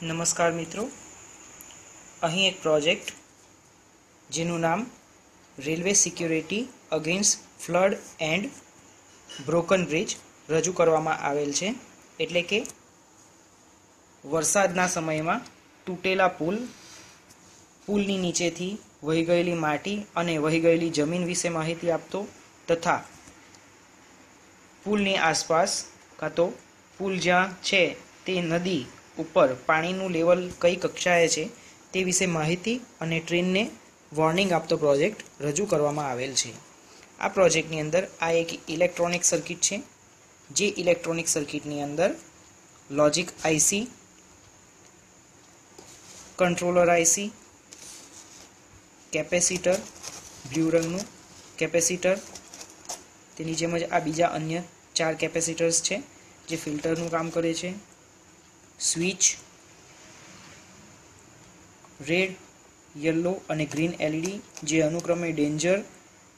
નમસ્કાર મિત્રો, અહીં એક પ્રોજેક્ટ જેનું નામ railway security against flood and broken bridge રજૂ કરવામાં આવેલ છે. એટલે કે વરસાદના સમયમાં તૂટેલા પુલની નીચેથી વહી ગયેલી માટી અને વહી ગયેલી જમીન વિશે માહિતી આપતો તથા પુલની આસપાસ કાં તો પુલ જ્યાં છે તે નદી ઉપર પાણીનું લેવલ કઈ કક્ષાએ છે તે વિશે માહિતી અને ટ્રેનને વોર્નિંગ આપતો પ્રોજેક્ટ રજૂ કરવામાં આવેલ છે. આ પ્રોજેક્ટની અંદર આ એક ઇલેક્ટ્રોનિક સર્કિટ છે, જે ઇલેક્ટ્રોનિક સર્કિટની અંદર logic IC, controller IC, capacitor, blue રંગનું કેપેસિટર, તેની જેમ જ આ બીજા અન્ય 4 કેપેસિટર્સ છે જે ફિલ્ટરનું કામ કરે છે, સ્વિચ, રેડ, યલો અને ગ્રીન એલઈડી જે અનુક્રમે ડેન્જર,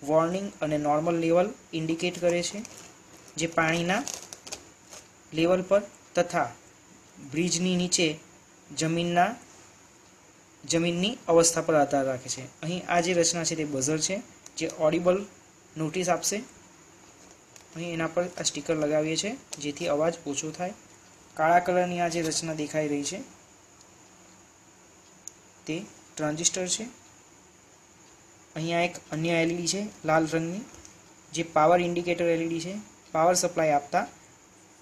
વોર્નિંગ અને નોર્મલ લેવલ ઇન્ડિકેટ કરે છે, જે પાણીના લેવલ પર તથા બ્રિજની નીચે જમીનની અવસ્થા પર આધાર રાખે છે. અહીં આ જે રચના છે તે બઝર છે, જે ઓડિબલ નોટિસ આપશે. અહીં એના પર આ સ્ટીકર લગાવીએ છીએ જેથી અવાજ ઓછો થાય. કાળા કલરની આ જે રચના દેખાઈ રહી છે તે ટ્રાન્ઝિસ્ટર છે. અહીંયા એક અન્ય એલઈડી છે લાલ રંગની, જે પાવર ઇન્ડિકેટર એલઈડી છે. પાવર સપ્લાય આપતા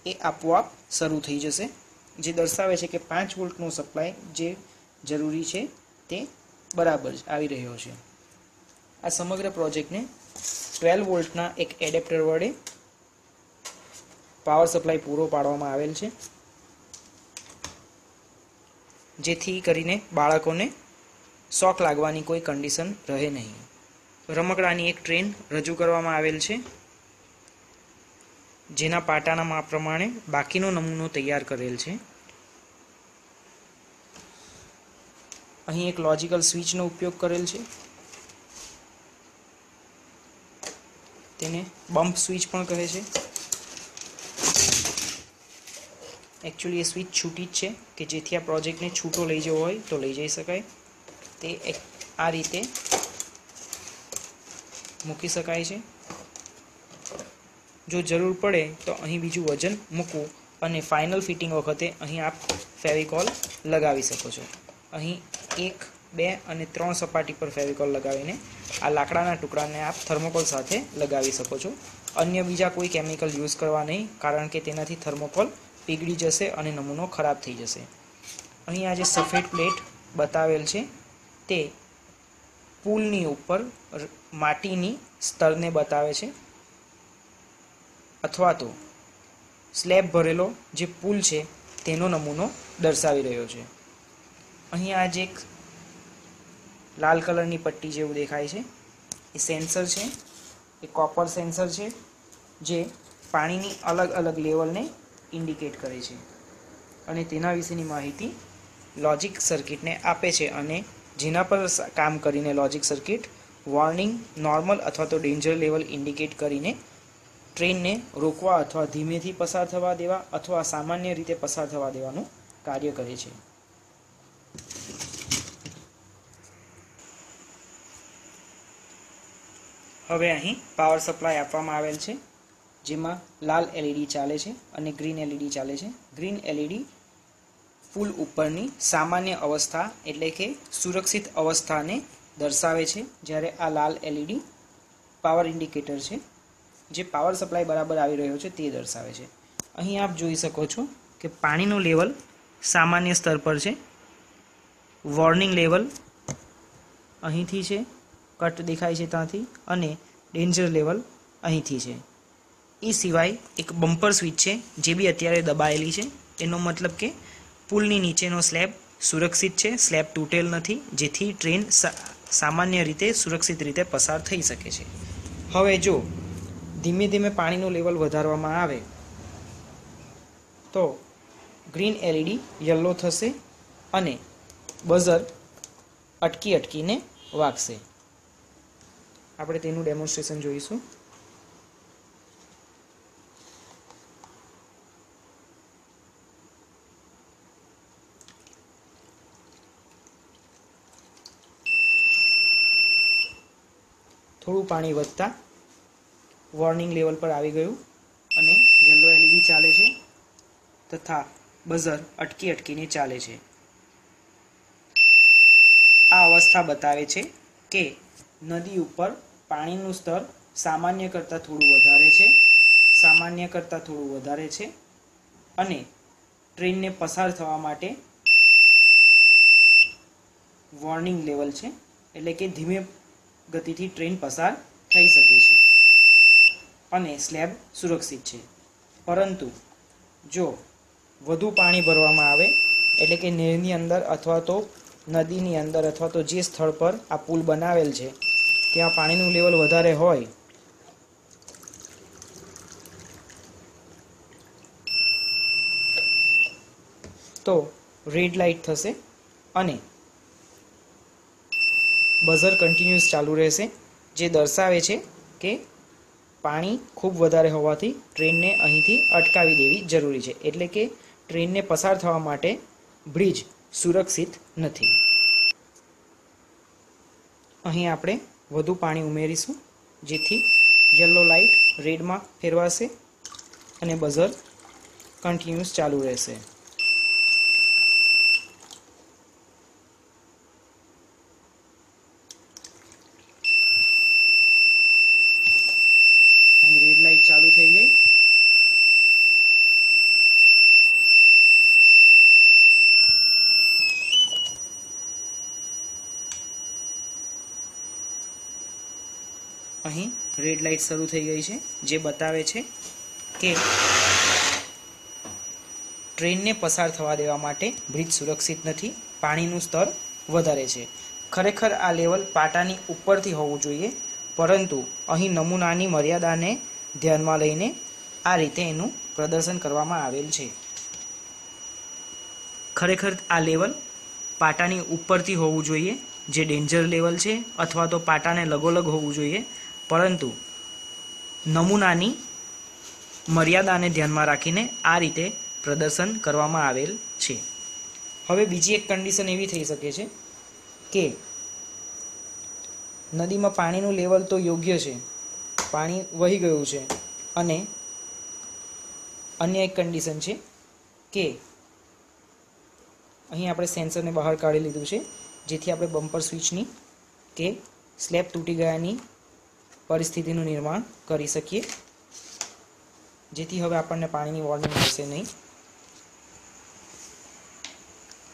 એ આપોઆપ શરૂ થઈ જશે, જે દર્શાવે છે કે 5 વોલ્ટનો સપ્લાય જે જરૂરી છે તે બરાબર આવી રહ્યો છે. આ સમગ્ર પ્રોજેક્ટને 12 વોલ્ટના એક એડેપ્ટર વડે પાવર સપ્લાય પૂરો પાડવામાં આવેલ છે, જેથી કરીને બાળકોને શોક લાગવાની કોઈ કન્ડિશન રહે નહીં. રમકડાની એક ટ્રેન રજૂ કરવામાં આવેલ છે, જેના પાટાના માપ પ્રમાણે બાકીનો નમૂનો તૈયાર કરેલ છે. અહીં એક લોજિકલ સ્વિચનો ઉપયોગ કરેલ છે, તેને બમ્પ સ્વિચ પણ કહે છે. એકચ્યુઅલી એ સ્વિચ છૂટી જ છે કે જેથી આ પ્રોજેક્ટને છૂટો લઈ જવો હોય તો લઈ જઈ શકાય. તે આ રીતે મૂકી શકાય છે. જો જરૂર પડે તો અહીં બીજું વજન મૂકવું અને ફાઇનલ ફિટિંગ વખતે અહીં આપ ફેવિકોલ લગાવી શકો છો. અહીં 1, 2 અને 3 સપાટી પર ફેવિકોલ લગાવીને આ લાકડાના ટુકડાને આપ થર્મોકોલ સાથે લગાવી શકો છો. અન્ય બીજા કોઈ કેમિકલ યુઝ કરવા નહીં, કારણ કે તેનાથી થર્મોકોલ પીગળી જશે અને નમૂનો ખરાબ થઈ જશે. અહીં આ જે સફેદ પ્લેટ બતાવેલ છે તે પુલની ઉપર માટીની સ્તરને બતાવે છે, અથવા તો સ્લેબ ભરેલો જે પુલ છે તેનો નમૂનો દર્શાવી રહ્યો છે. અહીં આ જે એક લાલ કલરની પટ્ટી જેવું દેખાય છે એ સેન્સર છે, એ કોપર સેન્સર છે, જે પાણીની અલગ અલગ લેવલને ઇન્ડિકેટ કરે છે અને તેના વિશેની માહિતી લોજિક સર્કિટને આપે છે, અને જેના પર કામ કરીને લોજિક સર્કિટ વોર્નિંગ, નોર્મલ અથવા તો ડેન્જર લેવલ ઇન્ડિકેટ કરીને ટ્રેનને રોકવા અથવા ધીમેથી પસાર થવા દેવા અથવા સામાન્ય રીતે પસાર થવા દેવાનું કાર્ય કરે છે. હવે અહીં પાવર સપ્લાય આપવામાં આવેલ છે, જેમાં લાલ એલઈડી ચાલે છે અને ગ્રીન એલઈડી ચાલે છે. ગ્રીન એલઈડી પુલ ઉપરની સામાન્ય અવસ્થા એટલે કે સુરક્ષિત અવસ્થાને દર્શાવે છે, જ્યારે આ લાલ એલઈડી પાવર ઇન્ડિકેટર છે, જે પાવર સપ્લાય બરાબર આવી રહ્યો છે તે દર્શાવે છે. અહીં આપ જોઈ શકો છો કે પાણીનું લેવલ સામાન્ય સ્તર પર છે. વોર્નિંગ લેવલ અહીંથી છે, કટ દેખાય છે ત્યાંથી, અને ડેન્જર લેવલ અહીંથી છે. એ સિવાય એક બમ્પર સ્વિચ છે જે બી અત્યારે દબાયેલી છે. એનો મતલબ કે પુલની નીચેનો સ્લેબ સુરક્ષિત છે, સ્લેબ તૂટેલ નથી, જેથી ટ્રેન સામાન્ય રીતે સુરક્ષિત રીતે પસાર થઈ શકે છે. હવે જો ધીમે ધીમે પાણીનું લેવલ વધારવામાં આવે તો ગ્રીન એલઈડી યલો થશે અને બઝર અટકીને વાગશે. આપણે તેનું ડેમોન્સ્ટ્રેશન જોઈશું. થોડું પાણી વધતા વોર્નિંગ લેવલ પર આવી ગયું અને યલો એલઈડી ચાલે છે તથા બઝર અટકીને ચાલે છે. આ અવસ્થા બતાવે છે કે નદી ઉપર પાણીનું સ્તર સામાન્ય કરતાં થોડું વધારે છે અને ટ્રેનને પસાર થવા માટે વોર્નિંગ લેવલ છે, એટલે કે ધીમે ગતિથી ટ્રેન પસાર થઈ શકે છે અને સ્લેબ સુરક્ષિત છે. પરંતુ જો વધુ પાણી ભરવામાં આવે, એટલે કે નહેરની અંદર અથવા તો નદીની અંદર અથવા તો જે સ્થળ પર આ પુલ બનાવેલ છે ત્યાં પાણીનું લેવલ વધારે હોય તો રેડ લાઇટ થશે અને બઝર કન્ટિન્યુઅસ ચાલુ રહેશે, જે દર્શાવે છે કે પાણી ખૂબ વધારે હોવાથી ટ્રેનને અહીંથી અટકાવી દેવી જરૂરી છે, એટલે કે ટ્રેનને પસાર થવા માટે બ્રિજ સુરક્ષિત નથી. અહીં આપણે વધુ પાણી ઉમેરીશું જેથી યલો લાઇટ રેડમાં ફેરવાશે અને બઝર કન્ટિન્યુઅસ ચાલુ રહેશે. અહીં રેડ લાઇટ ચાલુ થઈ ગઈ. અહીં રેડ લાઇટ શરૂ થઈ ગઈ છે, જે બતાવે છે કે ટ્રેનને પસાર થવા દેવા માટે બ્રિજ સુરક્ષિત નથી, પાણીનું સ્તર વધારે છે. ખરેખર આ લેવલ પાટાની ઉપરથી હોવું જોઈએ, પરંતુ અહીં નમૂનાની મર્યાદાને ધ્યાનમાં લઈને આ રીતે એનું પ્રદર્શન કરવામાં આવેલ છે. ખરેખર આ લેવલ પાટાની ઉપરથી હોવું જોઈએ, જે ડેન્જર લેવલ છે, અથવા તો પાટાને લગોલગ હોવું જોઈએ, પરંતુ નમૂનાની મર્યાદાને ધ્યાનમાં રાખીને આ રીતે પ્રદર્શન કરવામાં આવેલ છે. હવે બીજી એક કન્ડિશન એવી થઈ શકે છે કે નદીમાં પાણીનું લેવલ તો યોગ્ય છે, પાણી વહી ગયું છે, અને અન્ય એક કન્ડિશન છે કે અહીં આપણે સેન્સરને બહાર કાઢી લીધું છે, જેથી આપણે બમ્પર સ્વિચની કે સ્લેબ તૂટી ગયાની પરિસ્થિતિનું નિર્માણ કરી શકીએ, જેથી હવે આપણને પાણીની વોર્નિંગ મળશે નહીં.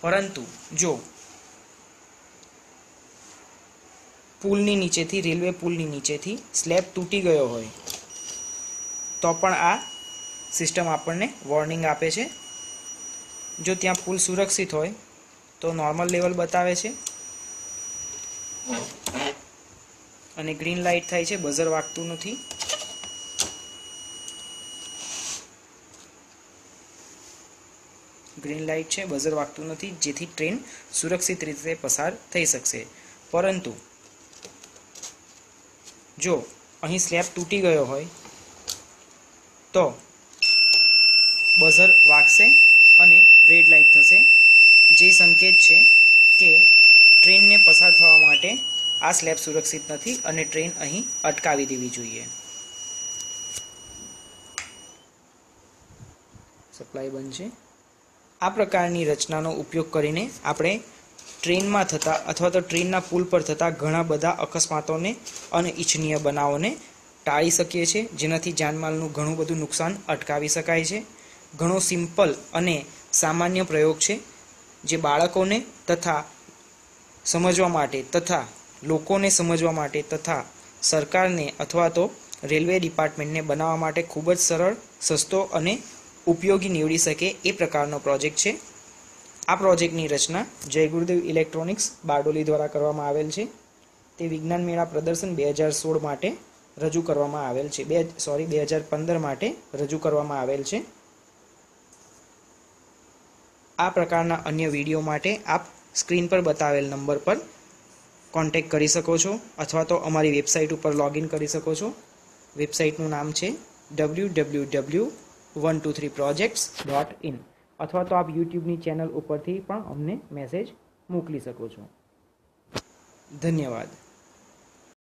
પરંતુ જો પુલની નીચેથી, રેલવે પુલની નીચેથી સ્લેબ તૂટી ગયો હોય તો પણ આ સિસ્ટમ આપણને વોર્નિંગ આપે છે. જો ત્યાં પુલ સુરક્ષિત હોય તો નોર્મલ લેવલ બતાવે છે અને ગ્રીન લાઇટ થાય છે, બઝર વાગતું નથી. ગ્રીન લાઇટ છે, બઝર વાગતું નથી, જેથી ટ્રેન સુરક્ષિત રીતે પસાર થઈ શકશે. પરંતુ જો અહીં સ્લેબ તૂટી ગયો હોય તો બઝર વાગશે અને રેડ લાઇટ થશે, જે સંકેત છે કે ટ્રેનને પસાર થવા માટે આ સ્લેબ સુરક્ષિત નથી અને ટ્રેન અહીં અટકાવી દેવી જોઈએ. સપ્લાય બંધ છે. આ પ્રકારની રચનાનો ઉપયોગ કરીને આપણે ટ્રેનમાં થતા અથવા તો ટ્રેનના પુલ પર થતા ઘણા બધા અકસ્માતોને અને ઇચ્છનીય બનાવોને ટાળી શકીએ છીએ, જેનાથી જાનમાલનું ઘણું બધું નુકસાન અટકાવી શકાય છે. ઘણો સિમ્પલ અને સામાન્ય પ્રયોગ છે, જે બાળકોને તથા સમજવા માટે તથા લોકોને સમજવા માટે તથા સરકારને અથવા તો રેલવે ડિપાર્ટમેન્ટને બનાવવા માટે ખૂબ જ સરળ, સસ્તો અને ઉપયોગી નીવડી શકે એ પ્રકારનો પ્રોજેક્ટ છે. આ પ્રોજેક્ટની રચના જય ગુરુદેવ ઇલેક્ટ્રોનિક્સ બારડોલી દ્વારા કરવામાં આવેલ છે. તે વિજ્ઞાન મેળા પ્રદર્શન 2016 માટે રજૂ કરવામાં આવેલ છે, 2015 માટે રજૂ કરવામાં આવેલ છે. આ પ્રકારના અન્ય વિડીયો માટે આપ સ્ક્રીન પર બતાવેલ નંબર પર કોન્ટેક્ટ કરી શકો છો અથવા તો અમારી વેબસાઇટ ઉપર લોગિન કરી શકો છો. વેબસાઇટનું નામ છે www.123projects.in અથવા તો આપ યુટ્યુબની ચેનલ ઉપરથી પણ અમને મેસેજ મોકલી શકો છો. ધન્યવાદ.